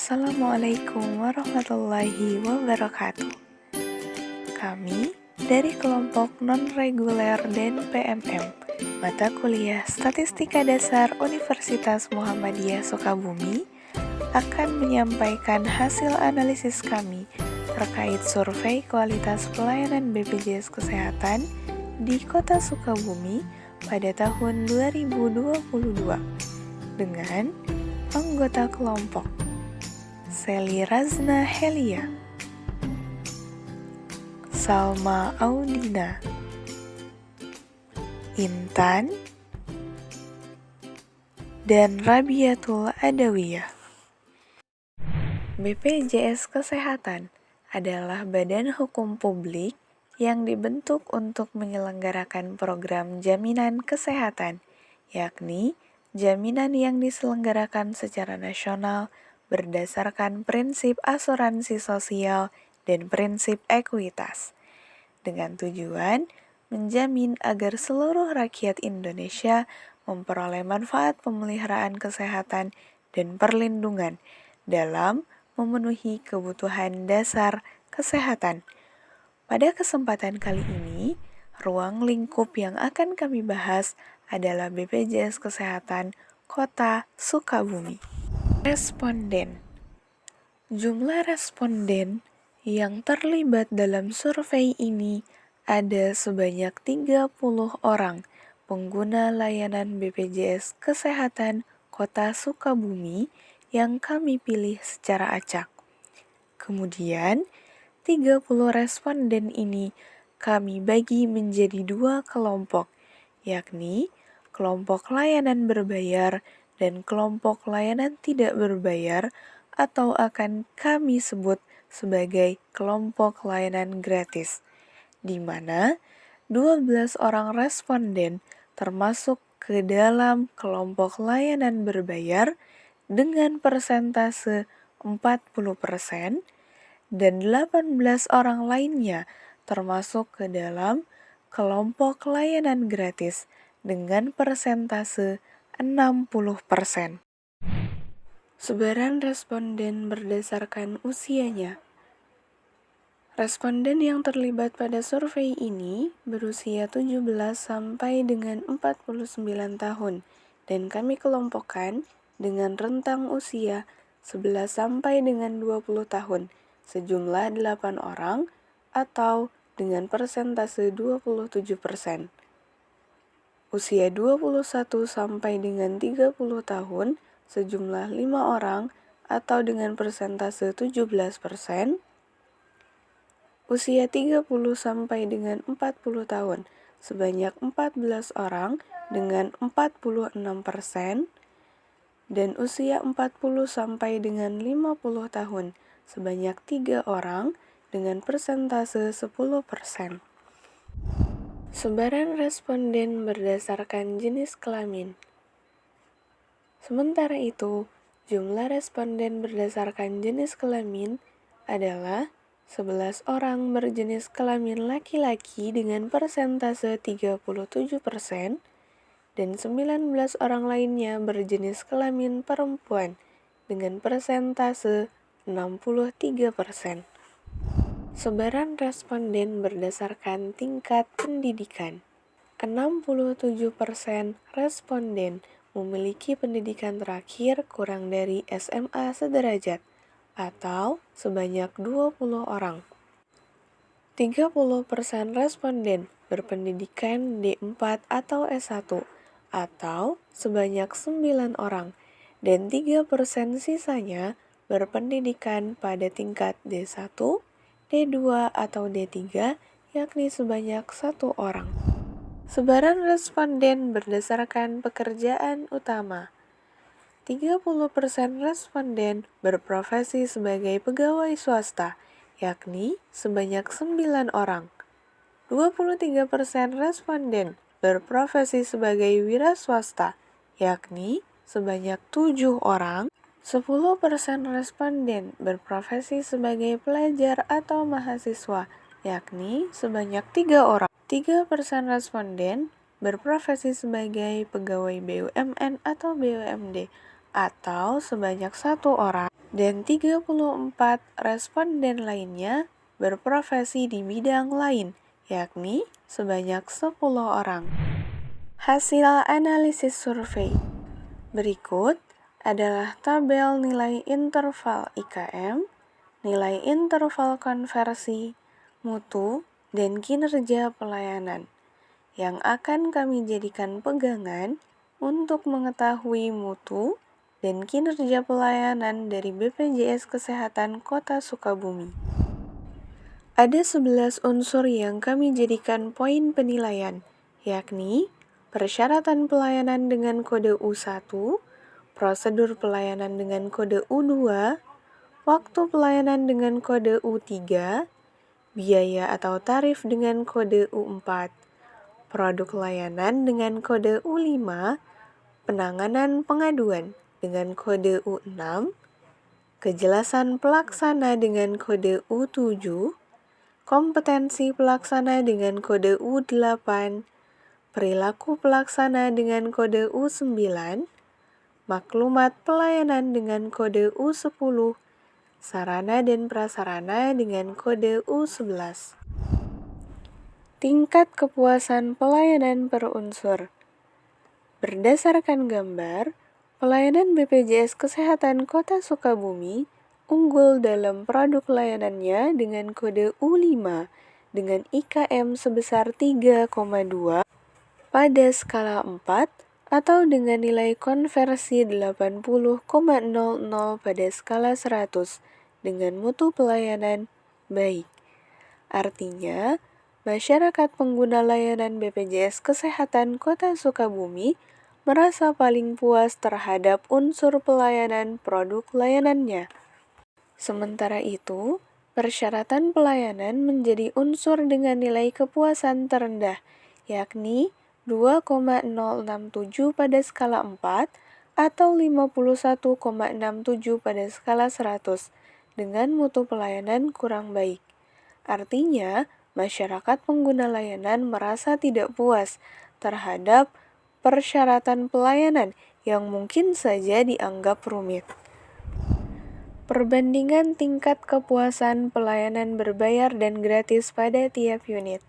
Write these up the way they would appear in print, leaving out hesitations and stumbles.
Assalamualaikum warahmatullahi wabarakatuh. Kami dari kelompok non-reguler dan PMM, mata kuliah Statistika Dasar Universitas Muhammadiyah Sukabumi, akan menyampaikan hasil analisis kami terkait survei kualitas pelayanan BPJS Kesehatan di Kota Sukabumi pada tahun 2022 dengan anggota kelompok Seli Razna Helia, Salma Audina, Intan, dan Rabiatul Adawiyah. BPJS Kesehatan adalah badan hukum publik yang dibentuk untuk menyelenggarakan program jaminan kesehatan, yakni jaminan yang diselenggarakan secara nasional berdasarkan prinsip asuransi sosial dan prinsip ekuitas, dengan tujuan menjamin agar seluruh rakyat Indonesia memperoleh manfaat pemeliharaan kesehatan dan perlindungan dalam memenuhi kebutuhan dasar kesehatan. Pada kesempatan kali ini, ruang lingkup yang akan kami bahas adalah BPJS Kesehatan Kota Sukabumi. Responden. Jumlah responden yang terlibat dalam survei ini ada sebanyak 30 orang pengguna layanan BPJS Kesehatan Kota Sukabumi yang kami pilih secara acak. Kemudian, 30 responden ini kami bagi menjadi 2 kelompok, yakni kelompok layanan berbayar dan kelompok layanan tidak berbayar atau akan kami sebut sebagai kelompok layanan gratis, di mana 12 orang responden termasuk ke dalam kelompok layanan berbayar dengan persentase 40%, dan 18 orang lainnya termasuk ke dalam kelompok layanan gratis dengan persentase 60%. Sebaran responden berdasarkan usianya. Responden yang terlibat pada survei ini berusia 17 sampai dengan 49 tahun dan kami kelompokkan dengan rentang usia 11 sampai dengan 20 tahun, sejumlah 8 orang atau dengan persentase 27%. Usia 21 sampai dengan 30 tahun, sejumlah 5 orang atau dengan persentase 17%. Usia 30 sampai dengan 40 tahun, sebanyak 14 orang dengan 46%. Dan usia 40 sampai dengan 50 tahun, sebanyak 3 orang dengan persentase 10%. Sebaran responden berdasarkan jenis kelamin. Sementara itu, jumlah responden berdasarkan jenis kelamin adalah 11 orang berjenis kelamin laki-laki dengan persentase 37%, dan 19 orang lainnya berjenis kelamin perempuan dengan persentase 63%. Sebaran responden berdasarkan tingkat pendidikan. 67% responden memiliki pendidikan terakhir kurang dari SMA sederajat atau sebanyak 20 orang. 30% responden berpendidikan D4 atau S1 atau sebanyak 9 orang, dan 3% sisanya berpendidikan pada tingkat D1, D2 atau D3, yakni sebanyak 1 orang. Sebaran responden berdasarkan pekerjaan utama. 30% responden berprofesi sebagai pegawai swasta, yakni sebanyak 9 orang. 23% responden berprofesi sebagai wira swasta, yakni sebanyak 7 orang. 10% responden berprofesi sebagai pelajar atau mahasiswa, yakni sebanyak 3 orang. 3% responden berprofesi sebagai pegawai BUMN atau BUMD, atau sebanyak 1 orang. dan 34 responden lainnya berprofesi di bidang lain, yakni sebanyak 10 orang. Hasil analisis survei. Berikut adalah tabel nilai interval IKM, nilai interval konversi, mutu, dan kinerja pelayanan yang akan kami jadikan pegangan untuk mengetahui mutu dan kinerja pelayanan dari BPJS Kesehatan Kota Sukabumi. Ada 11 unsur yang kami jadikan poin penilaian, yakni persyaratan pelayanan dengan kode U1, prosedur pelayanan dengan kode U2, waktu pelayanan dengan kode U3, biaya atau tarif dengan kode U4, produk layanan dengan kode U5, penanganan pengaduan dengan kode U6, kejelasan pelaksana dengan kode U7, kompetensi pelaksana dengan kode U8, perilaku pelaksana dengan kode U9, maklumat pelayanan dengan kode U10, sarana dan prasarana dengan kode U11. Tingkat kepuasan pelayanan per unsur. Berdasarkan gambar, pelayanan BPJS Kesehatan Kota Sukabumi unggul dalam produk layanannya dengan kode U5 dengan IKM sebesar 3,2 pada skala 4 atau dengan nilai konversi 80,00 pada skala 100 dengan mutu pelayanan baik. Artinya, masyarakat pengguna layanan BPJS Kesehatan Kota Sukabumi merasa paling puas terhadap unsur pelayanan produk layanannya. Sementara itu, persyaratan pelayanan menjadi unsur dengan nilai kepuasan terendah, yakni 2,067 pada skala 4 atau 51,67 pada skala 100 dengan mutu pelayanan kurang baik. Artinya, masyarakat pengguna layanan merasa tidak puas terhadap persyaratan pelayanan yang mungkin saja dianggap rumit. Perbandingan tingkat kepuasan pelayanan berbayar dan gratis pada tiap unit.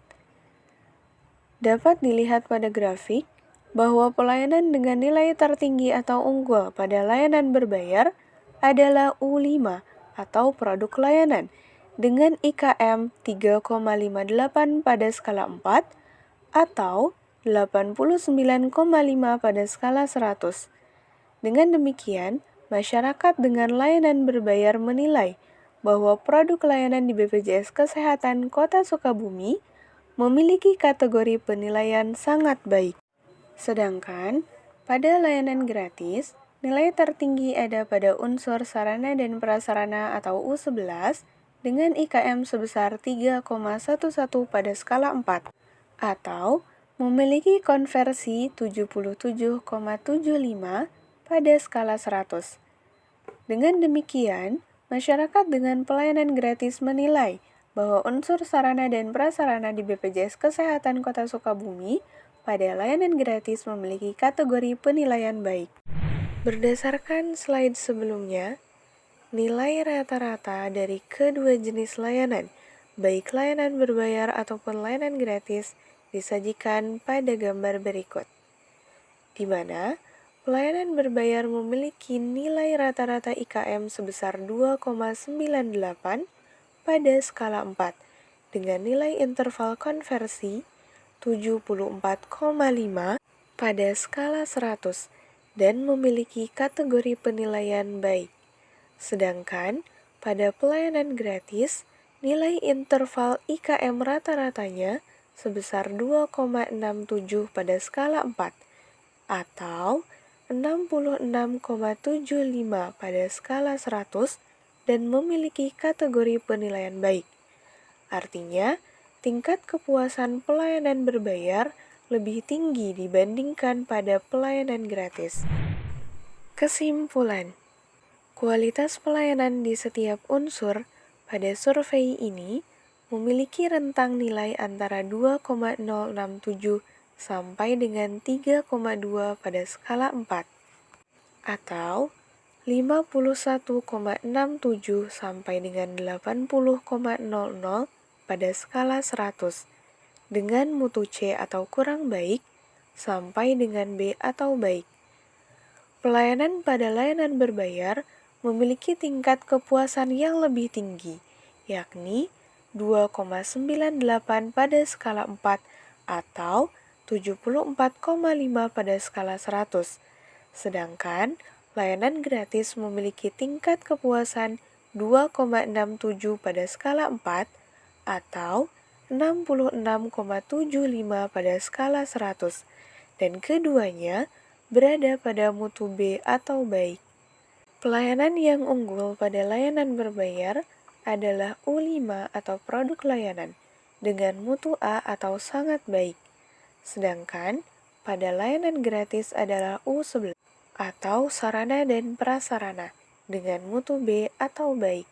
Dapat dilihat pada grafik bahwa pelayanan dengan nilai tertinggi atau unggul pada layanan berbayar adalah U5 atau produk layanan dengan IKM 3,58 pada skala 4 atau 89,5 pada skala 100. Dengan demikian, masyarakat dengan layanan berbayar menilai bahwa produk layanan di BPJS Kesehatan Kota Sukabumi memiliki kategori penilaian sangat baik. Sedangkan, pada layanan gratis, nilai tertinggi ada pada unsur sarana dan prasarana atau U11 dengan IKM sebesar 3,11 pada skala 4 atau memiliki konversi 77,75 pada skala 100. Dengan demikian, masyarakat dengan pelayanan gratis menilai bahwa unsur sarana dan prasarana di BPJS Kesehatan Kota Sukabumi pada layanan gratis memiliki kategori penilaian baik. Berdasarkan slide sebelumnya, nilai rata-rata dari kedua jenis layanan, baik layanan berbayar ataupun layanan gratis, disajikan pada gambar berikut, di mana pelayanan berbayar memiliki nilai rata-rata IKM sebesar 2,98 pada skala 4 dengan nilai interval konversi 74,5 pada skala 100 dan memiliki kategori penilaian baik. Sedangkan pada pelayanan gratis, nilai interval IKM rata-ratanya sebesar 2,67 pada skala 4 atau 66,75 pada skala 100 dan memiliki kategori penilaian baik. Artinya, tingkat kepuasan pelayanan berbayar lebih tinggi dibandingkan pada pelayanan gratis. Kesimpulan, kualitas pelayanan di setiap unsur pada survei ini memiliki rentang nilai antara 2,067 sampai dengan 3,2 pada skala 4 atau 51,67 sampai dengan 80,00 pada skala 100, dengan mutu C atau kurang baik sampai dengan B atau baik. Pelayanan pada layanan berbayar memiliki tingkat kepuasan yang lebih tinggi, yakni 2,98 pada skala 4 atau 74,5 pada skala 100. Sedangkan layanan gratis memiliki tingkat kepuasan 2,67 pada skala 4 atau 66,75 pada skala 100, dan keduanya berada pada mutu B atau baik. Pelayanan yang unggul pada layanan berbayar adalah U5 atau produk layanan dengan mutu A atau sangat baik. Sedangkan pada layanan gratis adalah U11 atau sarana dan prasarana dengan mutu B atau baik.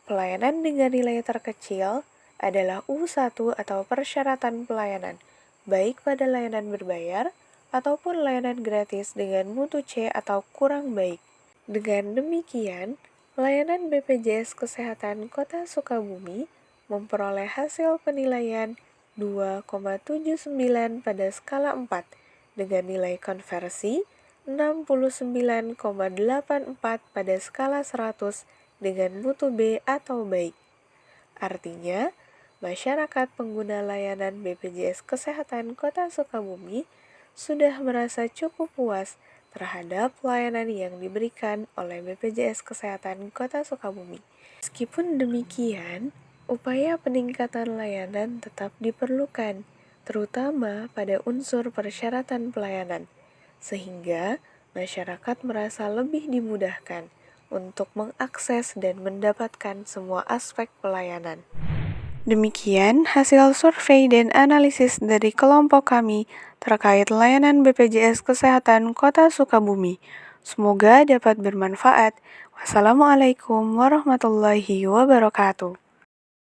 Pelayanan dengan nilai terkecil adalah U1 atau persyaratan pelayanan, baik pada layanan berbayar ataupun layanan gratis dengan mutu C atau kurang baik. Dengan demikian, layanan BPJS Kesehatan Kota Sukabumi memperoleh hasil penilaian 2,79 pada skala 4 dengan nilai konversi 69,84 pada skala 100 dengan mutu B atau baik. Artinya, masyarakat pengguna layanan BPJS Kesehatan Kota Sukabumi sudah merasa cukup puas terhadap pelayanan yang diberikan oleh BPJS Kesehatan Kota Sukabumi. Meskipun demikian, upaya peningkatan layanan tetap diperlukan, terutama pada unsur persyaratan pelayanan, sehingga masyarakat merasa lebih dimudahkan untuk mengakses dan mendapatkan semua aspek pelayanan. Demikian hasil survei dan analisis dari kelompok kami terkait layanan BPJS Kesehatan Kota Sukabumi. Semoga dapat bermanfaat. Wassalamualaikum warahmatullahi wabarakatuh.